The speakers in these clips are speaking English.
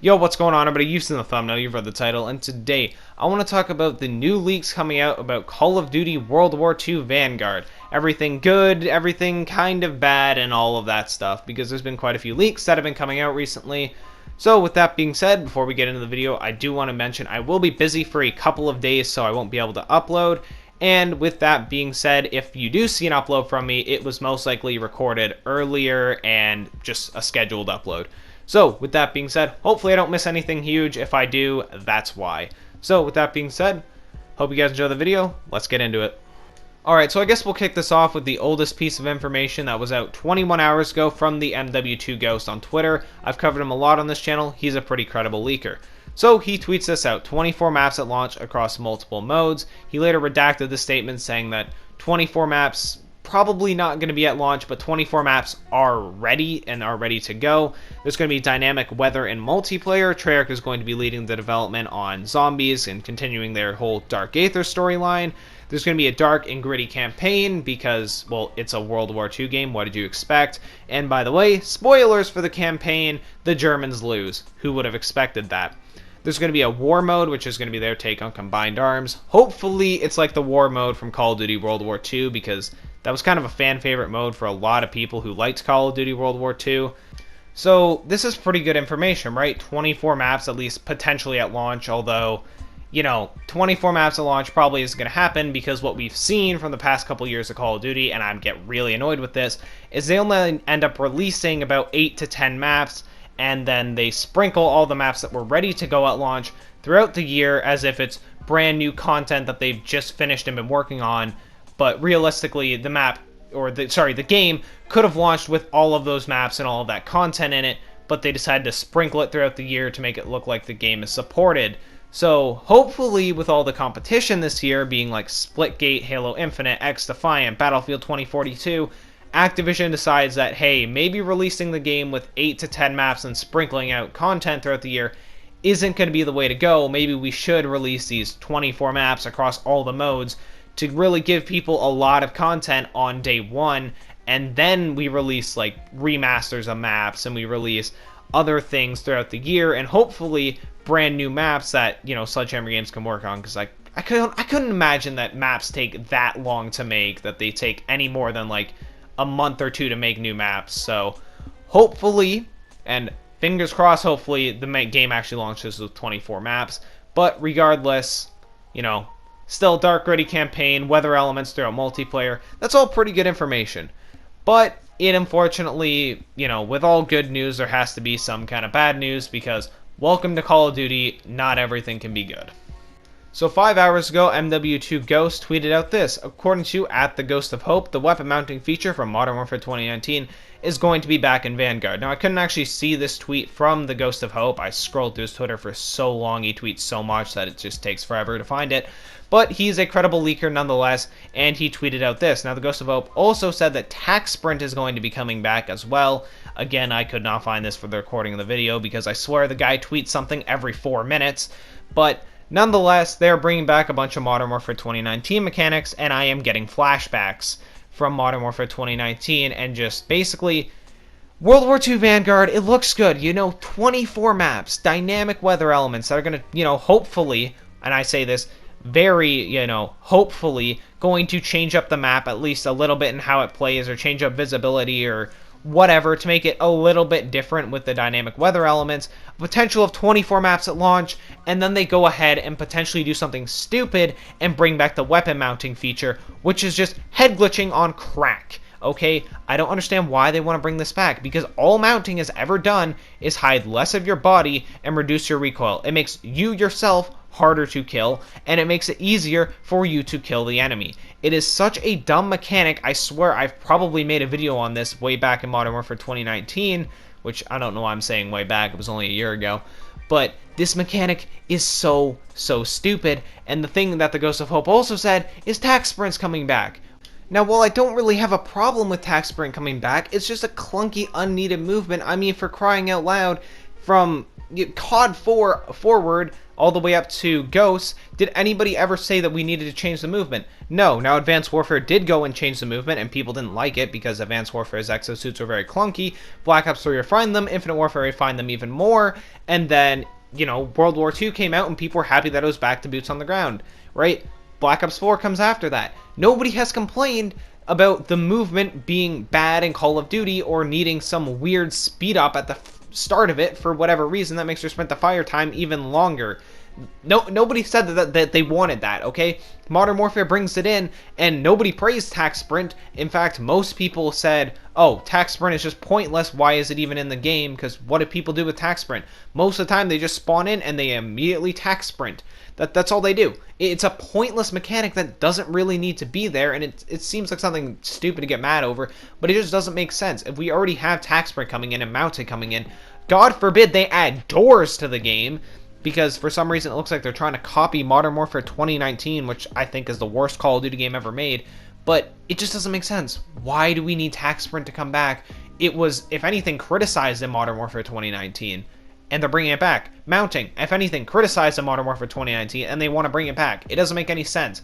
Yo, what's going on, everybody? You've seen the thumbnail, you've read the title, and today I want to talk about the new leaks coming out about Call of Duty World War II Vanguard. Everything good, everything kind of bad, and all of that stuff, because there's been quite a few leaks that have been coming out recently. So with that being said, before we get into the video, I do want to mention I will be busy for a couple of days, so I won't be able to upload. And with that being said, if you do see an upload from me, it was most likely recorded earlier and just a scheduled upload. So, with that being said, hopefully I don't miss anything huge. If I do, that's why. So, with that being said, hope you guys enjoy the video. Let's get into it. Alright, so I guess we'll kick this off with the oldest piece of information that was out 21 hours ago from the MW2 Ghost on Twitter. I've covered him a lot on this channel. He's a pretty credible leaker. So he tweets this out, 24 maps at launch across multiple modes. He later redacted the statement saying that 24 maps probably not going to be at launch, but 24 maps are ready and are ready to go. There's going to be dynamic weather and multiplayer. Treyarch is going to be leading the development on zombies and continuing their whole Dark Aether storyline. There's going to be a dark and gritty campaign because, well, it's a World War II game. What did you expect? And by the way, spoilers for the campaign, the Germans lose. Who would have expected that? There's going to be a war mode, which is going to be their take on combined arms. Hopefully, it's like the war mode from Call of Duty World War II, because that was kind of a fan favorite mode for a lot of people who liked Call of Duty World War II. So this is pretty good information, right? 24 maps at least potentially at launch, although, you know, 24 maps at launch probably isn't going to happen because what we've seen from the past couple years of Call of Duty, and I get really annoyed with this, is they only end up releasing about 8 to 10 maps, and then they sprinkle all the maps that were ready to go at launch throughout the year as if it's brand new content that they've just finished and been working on. But realistically, the game could have launched with all of those maps and all of that content in it, but they decided to sprinkle it throughout the year to make it look like the game is supported. So hopefully with all the competition this year being like Splitgate, Halo Infinite, X-Defiant, Battlefield 2042, Activision decides that, hey, maybe releasing the game with 8 to 10 maps and sprinkling out content throughout the year isn't going to be the way to go. Maybe we should release these 24 maps across all the modes to really give people a lot of content on day one, and then we release like remasters of maps and we release other things throughout the year, and hopefully brand new maps that, you know, Sledgehammer Games can work on, because I couldn't imagine that maps take that long to make, that they take any more than like a month or two to make new maps. So hopefully, and fingers crossed, hopefully the game actually launches with 24 maps. But regardless, you know, still dark gritty campaign, weather elements throughout multiplayer. That's all pretty good information. But it unfortunately, you know, with all good news, there has to be some kind of bad news, because welcome to Call of Duty, not everything can be good. So 5 hours ago, MW2 Ghost tweeted out this. According to @TheGhostOfHope, the weapon mounting feature from Modern Warfare 2019 is going to be back in Vanguard. Now, I couldn't actually see this tweet from the Ghost of Hope. I scrolled through his Twitter for so long. He tweets so much that it just takes forever to find it. But he's a credible leaker nonetheless, and he tweeted out this. Now, the Ghost of Hope also said that Tac Sprint is going to be coming back as well. Again, I could not find this for the recording of the video because I swear the guy tweets something every 4 minutes. But nonetheless, they're bringing back a bunch of Modern Warfare 2019 mechanics, and I am getting flashbacks from Modern Warfare 2019, and just basically World War II Vanguard. It looks good, you know, 24 maps, dynamic weather elements that are going to, you know, hopefully, and I say this very, you know, hopefully going to change up the map at least a little bit in how it plays, or change up visibility or whatever to make it a little bit different with the dynamic weather elements. Potential of 24 maps at launch, and then they go ahead and potentially do something stupid and bring back the weapon mounting feature, which is just head glitching on crack. Okay, I don't understand why they want to bring this back, because all mounting has ever done is hide less of your body and reduce your recoil. It makes you yourself harder to kill, and it makes it easier for you to kill the enemy. It is such a dumb mechanic. I swear I've probably made a video on this way back in Modern Warfare 2019, which I don't know why I'm saying way back, it was only a year ago. But this mechanic is so stupid, and the thing that the Ghost of Hope also said is Tac Sprint's coming back. Now, while I don't really have a problem with Tac Sprint coming back, it's just a clunky, unneeded movement. I mean, for crying out loud, from COD 4 forward all the way up to Ghosts, did anybody ever say that we needed to change the movement? No. Now, Advanced Warfare did go and change the movement, and people didn't like it because Advanced Warfare's exosuits were very clunky. Black Ops 3 refined them, Infinite Warfare refined them even more, and then, World War II came out and people were happy that it was back to boots on the ground, right? Black Ops 4 comes after that. Nobody has complained about the movement being bad in Call of Duty or needing some weird speed up at the start of it for whatever reason that makes your sprint to fire time even longer. Nobody said that they wanted that, okay? Modern Warfare brings it in, and nobody praised tac sprint. In fact, most people said, oh, tac sprint is just pointless, why is it even in the game? Because what do people do with tac sprint? Most of the time, they just spawn in and they immediately tac sprint. That's all they do. It's a pointless mechanic that doesn't really need to be there, and it seems like something stupid to get mad over, but it just doesn't make sense. If we already have tac sprint coming in and mounted coming in, God forbid they add doors to the game, because for some reason it looks like they're trying to copy Modern Warfare 2019, which I think is the worst Call of Duty game ever made, but it just doesn't make sense. Why do we need tac sprint to come back? It was, if anything, criticized in Modern Warfare 2019, and they're bringing it back. Mounting, if anything, criticized in Modern Warfare 2019, and they want to bring it back. It doesn't make any sense.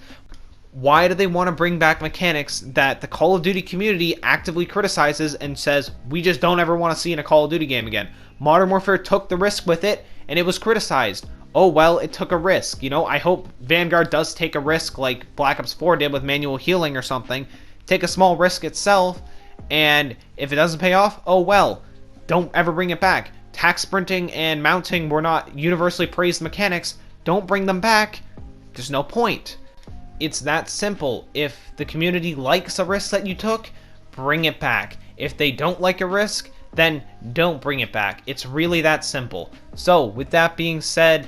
Why do they want to bring back mechanics that the Call of Duty community actively criticizes and says, we just don't ever want to see in a Call of Duty game again? Modern Warfare took the risk with it, and it was criticized. Oh, well, it took a risk. I hope Vanguard does take a risk like Black Ops 4 did with manual healing or something. Take a small risk itself, and if it doesn't pay off, oh well. Don't ever bring it back. Tac sprinting and mounting were not universally praised mechanics. Don't bring them back. There's no point. It's that simple. If the community likes a risk that you took, bring it back. If they don't like a risk, then don't bring it back. It's really that simple. So, with that being said,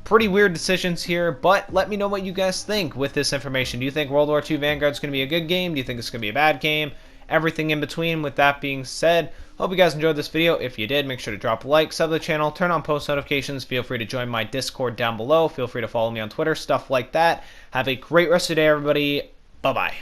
pretty weird decisions here, but let me know what you guys think with this information. Do you think World War II Vanguard is going to be a good game? Do you think it's going to be a bad game? Everything in between. With that being said, hope you guys enjoyed this video. If you did, make sure to drop a like, sub the channel, turn on post notifications. Feel free to join my Discord down below. Feel free to follow me on Twitter, stuff like that. Have a great rest of the day, everybody. Bye-bye.